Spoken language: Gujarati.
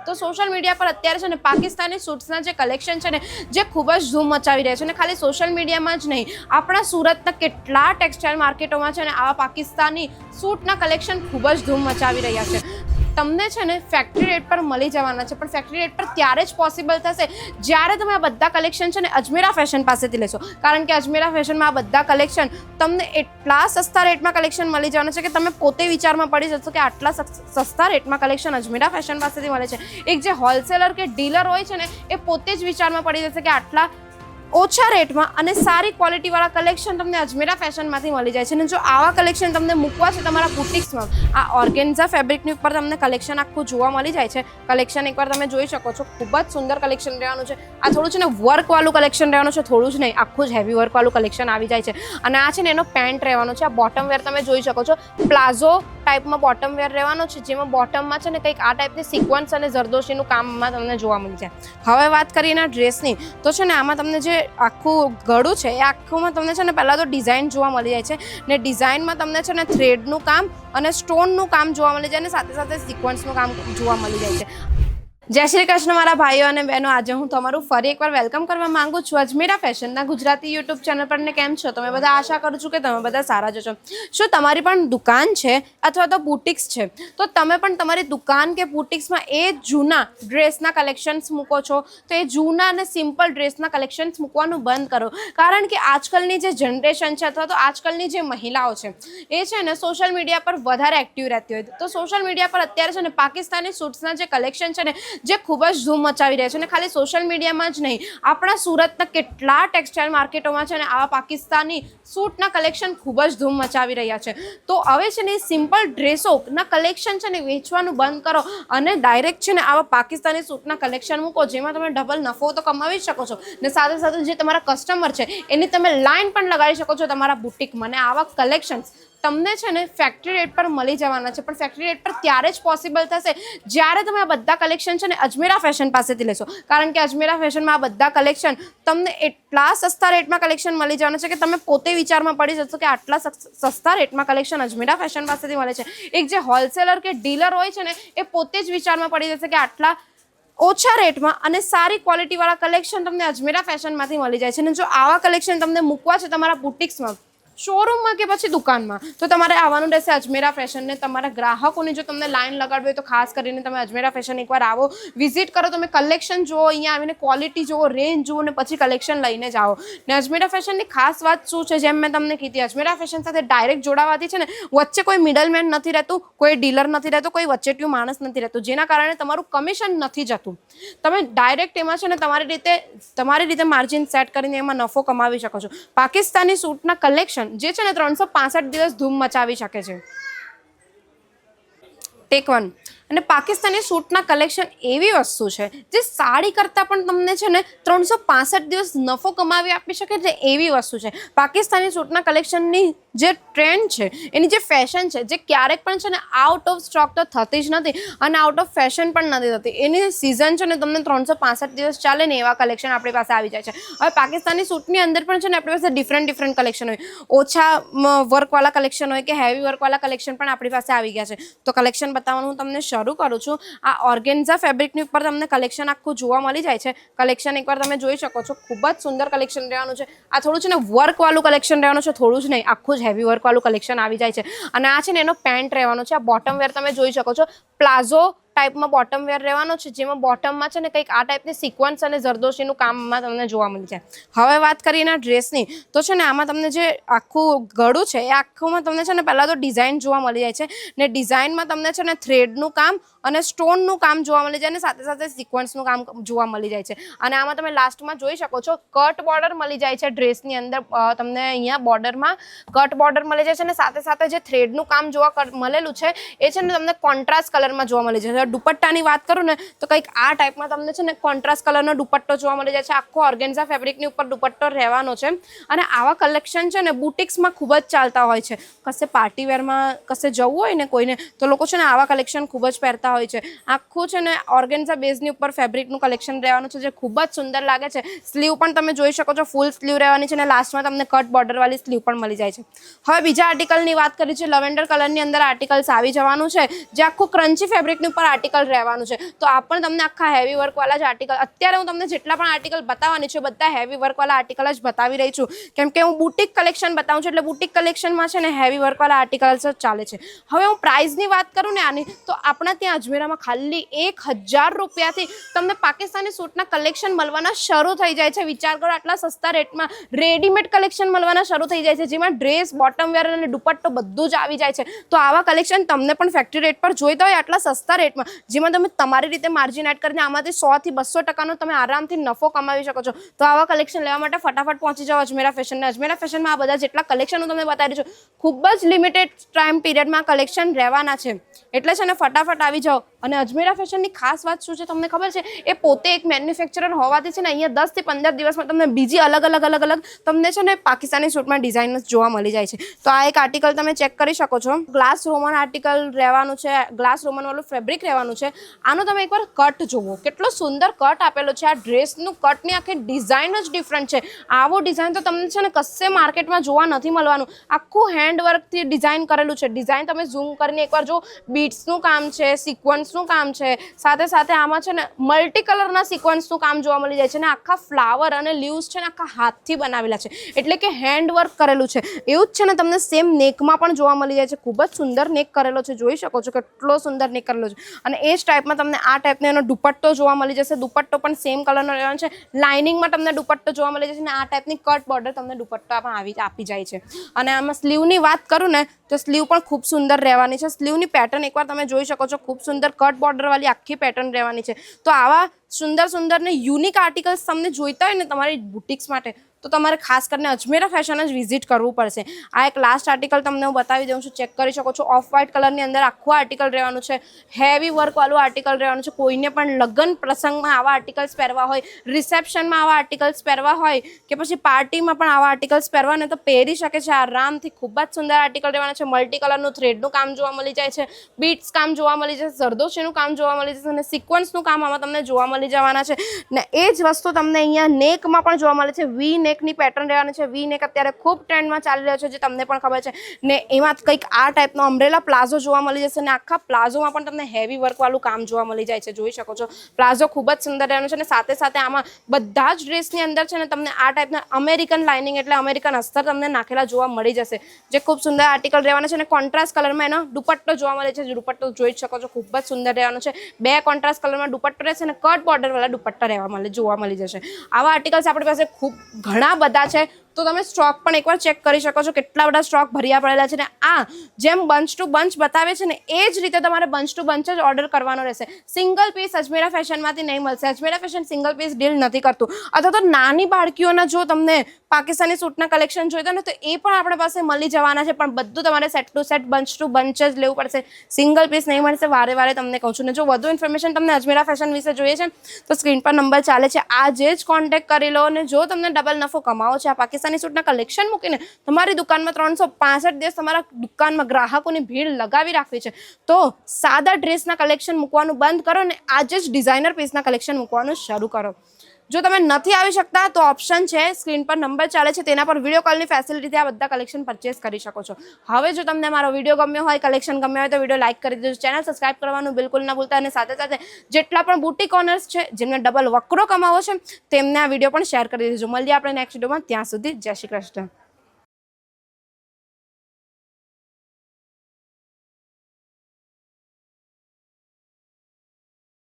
તો સોશિયલ મીડિયા પર અત્યારે છે ને પાકિસ્તાની સૂટ્સના જે કલેક્શન છે ને જે ખૂબ જ ધૂમ મચાવી રહ્યા છે અને ખાલી સોશિયલ મીડિયામાં જ નહીં, આપણા સુરતના કેટલા ટેક્સટાઇલ માર્કેટોમાં છે ને આવા પાકિસ્તાની સૂટના કલેક્શન ખૂબ જ ધૂમ મચાવી રહ્યા છે. તમને છે ને ફેક્ટરી રેટ પર મળી જવાના છે, પણ ફેક્ટરી રેટ પર ત્યારે જ પોસિબલ થશે જ્યારે તમે આ બધા કલેક્શન છે ને અજમેરા ફેશન પાસેથી લેશો. કારણ કે અજમેરા ફેશનમાં આ બધા કલેક્શન તમને એટલા સસ્તા રેટમાં કલેક્શન મળી જવાના છે કે તમે પોતે વિચારમાં પડી જશો કે આટલા સસ્તા રેટમાં કલેક્શન અજમેરા ફેશન પાસેથી મળે છે. એક જે હોલસેલર કે ડીલર હોય છે ને એ પોતે જ વિચારમાં પડી જશે કે આટલા ઓછા રેટમાં અને સારી ક્વોલિટીવાળા કલેક્શન તમને અજમેરા ફેશનમાંથી મળી જાય છે. અને જો આવા કલેક્શન તમને મૂકવા છે તમારા બુટિક્સમાં, આ ઓર્ગેન્ઝા ફેબ્રિકની ઉપર તમને કલેક્શન આખું જોવા મળી જાય છે. કલેક્શન એકવાર તમે જોઈ શકો છો, ખૂબ જ સુંદર કલેક્શન રહેવાનું છે. આ થોડું છે ને વર્કવાળું કલેક્શન રહેવાનું છે, થોડું જ નહીં, આખું જ હેવી વર્કવાળું કલેક્શન આવી જાય છે. અને આ છે ને એનો પેન્ટ રહેવાનો છે. આ બોટમ વેર તમે જોઈ શકો છો, પ્લાઝો ટાઈપમાં બોટમ વેર રહેવાનો છે, જેમાં બોટમમાં છે ને કંઈક આ ટાઈપની સિક્વન્સ અને જરદોશીનું કામમાં તમને જોવા મળી જાય. હવે વાત કરીએ એના ડ્રેસની, તો છે ને આમાં તમને જે આખું ગળું છે એ આખુંમાં તમને છે ને પહેલાં તો ડિઝાઇન જોવા મળી જાય છે ને ડિઝાઇનમાં તમને છે ને થ્રેડનું કામ અને સ્ટોનનું કામ જોવા મળી જાય અને સાથે સાથે સિક્વન્સનું કામ જોવા મળી જાય છે. જય શ્રી કૃષ્ણ મારા ભાઈઓ અને બહેનો, આજે હું તમારું ફરી એકવાર વેલકમ કરવા માંગુ છું અજમેરા ફેશનના ગુજરાતી યુટ્યુબ ચેનલ પર. ને કેમ છો તમે બધા? આશા કરું છું કે તમે બધા સારા જ છો. શું તમારી પણ દુકાન છે અથવા તો બુટિક્સ છે તો તમે પણ તમારી દુકાન કે બુટિક્સમાં એ જૂના ડ્રેસના કલેક્શન્સ મૂકો છો તો એ જૂના અને સિમ્પલ ડ્રેસના કલેક્શન્સ મૂકવાનું બંધ કરો. કારણ કે આજકાલની જે જનરેશન છે અથવા તો આજકાલની જે મહિલાઓ છે એ છે ને સોશિયલ મીડિયા પર વધારે એક્ટિવ રહેતી હોય. તો સોશિયલ મીડિયા પર અત્યારે છે ને પાકિસ્તાની સૂટ્સના જે કલેક્શન છે ને જે ખૂબ જ ધૂમ મચાવી રહ્યા છે. અને ખાલી સોશિયલ મીડિયામાં જ નહીં, આપણા સુરતના કેટલા ટેક્સટાઇલ માર્કેટોમાં છે ને આવા પાકિસ્તાની સૂટના કલેક્શન ખૂબ જ ધૂમ મચાવી રહ્યા છે. તો હવે છે ને સિમ્પલ ડ્રેસોના કલેક્શન છે ને વેચવાનું બંધ કરો અને ડાયરેક્ટ છે ને આવા પાકિસ્તાની સૂટના કલેક્શન મૂકો, જેમાં તમે ડબલ નફો તો કમાવી શકો છો ને સાથે સાથે જે તમારા કસ્ટમર છે એની તમે લાઇન પણ લગાડી શકો છો તમારા બુટિકમાં. અને આવા કલેક્શન્સ તમને છે ને ફેક્ટરી રેટ પર મળી જવાના છે, પણ ફેક્ટરી રેટ પર ત્યારે જ પોસિબલ થશે જ્યારે તમે આ બધા કલેક્શન છે ને અજમેરા ફેશન પાસેથી લેશો. કારણ કે અજમેરા ફેશનમાં આ બધા કલેક્શન તમને એટલા સસ્તા રેટમાં કલેક્શન મળી જવાના છે કે તમે પોતે વિચારમાં પડી જશો કે આટલા સસ્તા રેટમાં કલેક્શન અજમેરા ફેશન પાસેથી મળે છે. એક જે હોલસેલર કે ડીલર હોય છે ને એ પોતે જ વિચારમાં પડી જશે કે આટલા ઓછા રેટમાં અને સારી ક્વોલિટીવાળા કલેક્શન તમને અજમેરા ફેશનમાંથી મળી જાય છે. અને જો આવા કલેક્શન તમને મૂકવા છે તમારા બુટિક્સમાં, શોરૂમમાં કે પછી દુકાનમાં, તો તમારે આવવાનું રહેશે અજમેરા ફેશનને. તમારા ગ્રાહકોની જો તમને લાઈન લગાડવી હોય તો ખાસ કરીને તમે અજમેરા ફેશન એકવાર આવો, વિઝિટ કરો, તમે કલેક્શન જુઓ, અહીંયા આવીને ક્વોલિટી જુઓ, રેન્જ જુઓ ને પછી કલેક્શન લઈને જાઓ. ને અજમેરા ફેશનની ખાસ વાત શું છે, જેમ મેં તમને કીધી, અજમેરા ફેશન સાથે ડાયરેક્ટ જોડાવાથી છે ને વચ્ચે કોઈ મિડલમેન નથી રહેતું, કોઈ ડીલર નથી રહેતું, કોઈ વચ્ચેટિયું માણસ નથી રહેતું, જેના કારણે તમારું કમિશન નથી જતું. તમે ડાયરેક્ટ એમાં છે ને તમારી રીતે માર્જિન સેટ કરીને એમાં નફો કમાવી શકો છો. પાકિસ્તાની સૂટના કલેક્શન જે છે ને 365 દિવસ ધૂમ મચાવી શકે છે. ટેક 1. અને પાકિસ્તાની સૂટના કલેક્શન એવી વસ્તુ છે જે સાડી કરતાં પણ તમને છે ને 365 દિવસ નફો કમાવી આપી શકે છે. એવી વસ્તુ છે પાકિસ્તાની સૂટના કલેક્શનની જે ટ્રેન્ડ છે, એની જે ફેશન છે, જે ક્યારેક પણ છે ને આઉટ ઓફ સ્ટોક તો થતી જ નથી અને આઉટ ઓફ ફેશન પણ નથી થતી. એની સિઝન છે ને તમને 365 દિવસ ચાલે ને એવા કલેક્શન આપણી પાસે આવી જાય છે. હવે પાકિસ્તાની સૂટની અંદર પણ છે ને આપણી પાસે ડિફરન્ટ કલેક્શન હોય, ઓછા વર્કવાળા કલેક્શન હોય કે હેવી વર્કવાળા કલેક્શન પણ આપણી પાસે આવી ગયા છે. તો કલેક્શન બતાવવાનું હું તમને શરૂ કરું છું. આ ઓર્ગેન્ઝા ફેબ્રિકની ઉપર તમને કલેક્શન આખું જોવા મળી જાય છે. કલેક્શન એકવાર તમે જોઈ શકો છો, ખૂબ જ સુંદર કલેક્શન રહેવાનું છે. આ થોડું છે ને વર્કવાળું કલેક્શન રહેવાનું છે, થોડું જ નહીં, આખું જ હેવી વર્કવાળું કલેક્શન આવી જાય છે. અને આ છે ને એનો પેન્ટ રહેવાનો છે. આ બોટમ વેર તમે જોઈ શકો છો, પ્લાઝો ટાઈપમાં બોટમ વેર રહેવાનો છે, જેમાં બોટમમાં છે ને કંઈક આ ટાઈપની સિક્વન્સ અને જરદોશીનું કામમાં તમને જોવા મળી જાય. હવે વાત કરીએ એના ડ્રેસની, તો છે ને આમાં તમને જે આખું ગળું છે એ આખુંમાં તમને છે ને પહેલાં તો ડિઝાઇન જોવા મળી જાય છે ને ડિઝાઇનમાં તમને છે ને થ્રેડનું કામ અને સ્ટોનનું કામ જોવા મળી જાય અને સાથે સાથે સિક્વન્સનું કામ જોવા મળી જાય છે. અને આમાં તમે લાસ્ટમાં જોઈ શકો છો કટ બોર્ડર મળી જાય છે ડ્રેસની અંદર. તમને અહીંયા બોર્ડરમાં કટ બોર્ડર મળી જાય છે અને સાથે સાથે જે થ્રેડનું કામ જોવા મળેલું છે એ છે ને તમને કોન્ટ્રાસ્ટ કલરમાં જોવા મળી જાય છે. દુપટ્ટાની વાત કરું ને તો કંઈક આ ટાઈપમાં તમને છે ને કોન્ટ્રાસ્ટ કલરનો દુપટ્ટો જોવા મળી જાય છે. આખો ઓર્ગેન્ઝા ફેબ્રિકની ઉપર દુપટ્ટો રહેવાનો છે. અને આવા કલેક્શન છે ને બુટિક્સમાં ખૂબ જ ચાલતા હોય છે. કશે પાર્ટીવેરમાં કશે જવું હોય ને કોઈને તો લોકો છે ને આવા કલેક્શન ખૂબ જ પહેરતા હોય છે. આખું છે ને ઓર્ગેન્ઝા બેઝની ઉપર ફેબ્રિકનું કલેક્શન રહેવાનું છે, જે ખૂબ જ સુંદર લાગે છે. સ્લીવ પણ તમે જોઈ શકો છો, ફૂલ સ્લીવ રહેવાની છે અને લાસ્ટમાં તમને કટ બોર્ડરવાળી સ્લીવ પણ મળી જાય છે. હવે બીજા આર્ટિકલની વાત કરી છે, લવેન્ડર કલરની અંદર આર્ટિકલ્સ આવી જવાનું છે, જે આખું ક્રન્ચી ફેબ્રિકની ઉપર આર્ટિકલ રહેવાનું છે. તો આ પણ તમને આખા હેવી વર્કવાળા જ આર્ટિકલ, અત્યારે હું તમને જેટલા પણ આર્ટિકલ બતાવવાની છું બધા હેવી વર્કવાળા આર્ટિકલ જ બતાવી રહી છું, કેમ કે હું બુટિક કલેક્શન બતાવું છું, એટલે બુટિક કલેક્શનમાં છે ને હેવી વર્કવાળા આર્ટિકલ્સ જ ચાલે છે. હવે હું પ્રાઇસની વાત કરું ને આની, તો આપણા ત્યાં અજમેરામાં ખાલી 1000 રૂપિયાથી તમને પાકિસ્તાની સૂટના કલેક્શન મળવાના શરૂ થઈ જાય છે. વિચાર કરો, આટલા સસ્તા રેટમાં રેડીમેડ કલેક્શન મળવાના શરૂ થઈ જાય છે, જેમાં ડ્રેસ, બોટમ વેર અને દુપટ્ટો બધું જ આવી જાય છે. તો આવા કલેક્શન તમને પણ ફેક્ટરી રેટ પર જોઈતા હોય આટલા સસ્તા રેટમાં, જેમાં તમે તમારી રીતે માર્જિન એડ કરીને આમાંથી 100 થી 200% તમે આરામથી નફો કમાવી શકો છો. તો આવા કલેક્શન લેવા માટે ફટાફટ પહોંચી જાઓ અજમેરા ફેશન. અજમેરા ફેશનમાં આ બધા જેટલા કલેક્શન હું તમને બતાવી છું, ખૂબ જ લિમિટેડ ટાઈમ પીરિયડમાં કલેક્શન રહેવાના છે, એટલે છે ને ફટાફટ આવી જાઓ. અને અજમેરા ફેશનની ખાસ વાત શું છે તમને ખબર છે? એ પોતે એક મેન્યુફેક્ચરર હોવાથી છે ને અહીંયા 10 થી 15 દિવસમાં તમને બીજી અલગ અલગ તમને છે ને પાકિસ્તાની સૂટમાં ડિઝાઇન જોવા મળી જાય છે. તો આ એક આર્ટિકલ તમે ચેક કરી શકો છો. ગ્લાસ રોમન આર્ટિકલ રહેવાનું છે, ગ્લાસ રોમન વાળું ફેબ્રિક રહેવાનું છે. આનો તમે એકવાર કટ જુઓ, કેટલો સુંદર કટ આપેલો છે. આ ડ્રેસનું કટની આખી ડિઝાઇન જ ડિફરન્ટ છે. આવો ડિઝાઇન તો તમને છે ને કશે માર્કેટમાં જોવા નથી મળવાનું. આખું હેન્ડવર્કથી ડિઝાઇન કરેલું છે. ડિઝાઇન તમે ઝૂમ કરીને એકવાર જો, બીટ્સનું કામ છે, સિક્વન્સનું કામ છે, સાથે સાથે આમાં છે ને મલ્ટી કલરના સિક્વન્સનું કામ જોવા મળી જાય છે. અને આખા ફ્લાવર અને લીવ્સ છે ને આખા હાથથી બનાવેલા છે, એટલે કે હેન્ડવર્ક કરેલું છે. એવું જ છે ને તમને સેમ નેકમાં પણ જોવા મળી જાય છે. ખૂબ જ સુંદર નેક કરેલો છે, જોઈ શકો છો કેટલો સુંદર નેક કરેલો છે. અને એ જ ટાઈપમાં તમને આ ટાઈપનો એનો દુપટ્ટો જોવા મળી જશે. દુપટ્ટો પણ સેમ કલરનો રહેવાનો છે. લાઇનિંગમાં તમને દુપટ્ટો જોવા મળી જશે, અને આ ટાઈપની કટ બોર્ડર તમને દુપટ્ટો પણ આપી જાય છે. અને આમાં સ્લીવની વાત કરું ને તો સ્લીવ પણ ખૂબ સુંદર રહેવાની છે. સ્લીવની પેટર્ન એકવાર તમે જોઈ શકો છો, ખૂબ સુંદર કટ બોર્ડર વાળી આખી પેટર્ન રહેવાની છે. તો આવા સુંદર ને યુનિક આર્ટિકલ્સ તમને જોઈતા હોય ને તમારી બુટિક્સ માટે, તો તમારે ખાસ કરીને અજમેરા ફેશન જ વિઝિટ કરવું પડશે. આ એક લાસ્ટ આર્ટિકલ તમને હું બતાવી દઉં છું, ચેક કરી શકો છો. ઓફ વ્હાઇટ કલરની અંદર આખું આર્ટિકલ રહેવાનું છે. હેવી વર્કવાળું આર્ટિકલ રહેવાનું છે. કોઈને પણ લગ્ન પ્રસંગમાં આવા આર્ટિકલ્સ પહેરવા હોય, રિસેપ્શનમાં આવા આર્ટિકલ્સ પહેરવા હોય, કે પછી પાર્ટીમાં પણ આવા આર્ટિકલ્સ પહેરવા ને તો પહેરી શકે છે આરામથી. ખૂબ જ સુંદર આર્ટિકલ રહેવાના છે. મલ્ટી કલરનું થ્રેડનું કામ જોવા મળી જાય છે, બીટ્સ કામ જોવા મળી જશે, જરદોશીનું કામ જોવા મળી જશે, અને સિક્વન્સનું કામ આમાં તમને જોવા મળી જવાના છે. ને એ જ વસ્તુ તમને અહીંયા નેકમાં પણ જોવા મળે છે. વી નેકની પેટર્ન રહેવાની છે. વી નેક અત્યારે ખૂબ ટ્રેન્ડમાં ચાલી રહ્યો છે, જે તમને પણ ખબર છે. ને એમાં કંઈક આ ટાઈપનો અમ્બ્રેલા પ્લાઝો જોવા મળી જશે, અને આખા પ્લાઝોમાં પણ તમને હેવી વર્કવાળું કામ જોવા મળી જાય છે, જોઈ શકો છો. પ્લાઝો ખૂબ જ સુંદર રહેવાનું છે. અને સાથે સાથે આમાં બધા જ ડ્રેસની અંદર છે ને તમને આ ટાઈપના અમેરિકન લાઇનિંગ એટલે અમેરિકન અસ્તર તમને નાખેલા જોવા મળી જશે, જે ખૂબ સુંદર આર્ટિકલ રહેવાના છે. અને કોન્ટ્રાસ્ટ કલરમાં એનો દુપટ્ટો જોવા મળે છે. દુપટ્ટો જોઈ શકો છો, ખૂબ જ સુંદર રહેવાનો છે. 2 કોન્ટ્રાસ્ટ કલરમાં દુપટ્ટો રહેશે, અને કટ બોર્ડર વાળા દુપટ્ટા જોવા મળી જશે. આવા આર્ટિકલ્સ આપણી પાસે ખૂબ ઘણા બધા છે. તો તમે સ્ટોક પણ એકવાર ચેક કરી શકો છો, કેટલા બધા સ્ટોક ભર્યા પડેલા છે. ને આ જેમ બંચ ટુ બંચ બતાવે છે ને એ જ રીતે તમારે બંચ ટુ બંચ જ ઓર્ડર કરવાનો રહેશે. સિંગલ પીસ અજમેરા ફેશનમાંથી નહીં મળશે. Ajmera fashion single piece deal નથી કરતું. અથવા તો નાની બાળકીઓના જો તમને પાકિસ્તાની સૂટના કલેક્શન જોઈતા ને તો એ પણ આપણા પાસે મળી જવાના છે, પણ બધું તમારે set to set, bunch to bunch જ લેવું પડશે. સિંગલ પીસ નહીં મળશે, વારે તમને કહું છું. ને જો વધુ ઇન્ફોર્મેશન તમને અજમેરા ફેશન વિશે જોઈએ છે તો સ્ક્રીન પર નંબર ચાલે છે, આજે જ કોન્ટેક્ટ કરી લો. અને જો તમને ડબલ નફો કમાવો છે આ પાકિસ્તાની સૂટના કલેક્શન મૂકીને, તમારી દુકાનમાં 365 દિવસ તમારા દુકાનમાં ગ્રાહકોની ભીડ લગાવી રાખવી છે, તો સાદા ડ્રેસના કલેક્શન મૂકવાનું બંધ કરો ને આજે જ ડિઝાઇનર પીસના કલેક્શન મૂકવાનું શરૂ કરો. જો તમે નથી આવી શકતા તો ઓપ્શન છે, સ્ક્રીન પર નંબર ચાલે છે, તેના પર વિડીયો કોલની ફેસિલિટીથી આ બધા કલેક્શન પરચેસ કરી શકો છો. હવે જો તમને મારો વિડીયો ગમ્યો હોય, કલેક્શન ગમ્યો હોય તો વિડીયો લાઇક કરી દેજો, ચેનલ સબસ્ક્રાઇબ કરવાનું બિલકુલ ના ભૂલતા. અને સાથે સાથે જેટલા પણ બુટીક ઓનર્સ છે જેમને ડબલ વકરો કમાવો છે તેમને આ વિડીયો પણ શેર કરી દેજો. મળીએ આપણે નેક્સ્ટ વિડીયોમાં. ત્યાં સુધી જય શ્રી કૃષ્ણ.